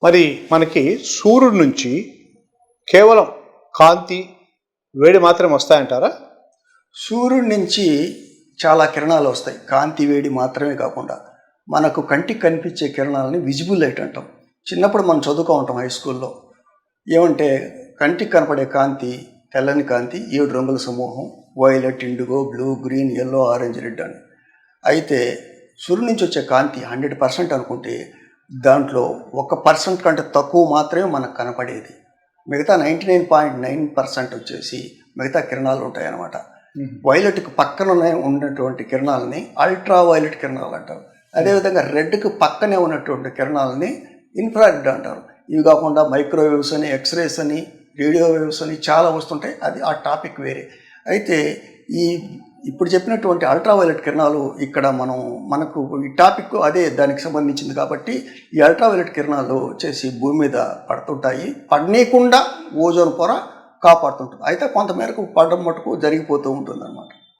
మరి మనకి సూర్యుడి నుంచి కేవలం కాంతి, వేడి మాత్రమే వస్తాయంటారా? సూర్యుడి నుంచి చాలా కిరణాలు వస్తాయి. కాంతి, వేడి మాత్రమే కాకుండా మనకు కంటికి కనిపించే కిరణాలని విజిబుల్ లైట్ అంటాం. చిన్నప్పుడు మనం చదువుకో ఉంటాం హై స్కూల్లో. ఏమంటే కంటికి కనపడే కాంతి, తెల్లని కాంతి 7 రంగుల సమూహం: violet, IndiGo, blue, green, yellow, orange, red అని. అయితే సూర్యుడి నుంచి వచ్చే కాంతి 100% అనుకుంటే దాంట్లో 1% కంటే తక్కువ మాత్రమే మనకు కనపడేది. మిగతా 99.9% వచ్చేసి మిగతా కిరణాలు ఉంటాయన్నమాట. వైలెట్కి పక్కన ఉన్నటువంటి కిరణాలని అల్ట్రా వైలెట్ కిరణాలు అంటారు. అదేవిధంగా రెడ్కి పక్కనే ఉన్నటువంటి కిరణాలని ఇన్ఫ్రారెడ్ అంటారు. ఇవి కాకుండా మైక్రోవేవ్స్ అని, ఎక్స్రేస్ అని, రేడియో వేవ్స్ అని చాలా వస్తుంటాయి. అది ఆ టాపిక్ వేరే. అయితే ఇప్పుడు చెప్పినటువంటి అల్ట్రావైలెట్ కిరణాలు ఇక్కడ మనకు ఈ టాపిక్ అదే దానికి సంబంధించింది కాబట్టి ఈ అల్ట్రావైలెట్ కిరణాలు వచ్చేసి భూమి మీద పడుతుంటాయి. పడనీయకుండా ఓజోన్ పొర కాపాడుతుంటుంది. అయితే కొంతమేరకు పడడం మటుకు జరిగిపోతూ ఉంటుంది అన్నమాట.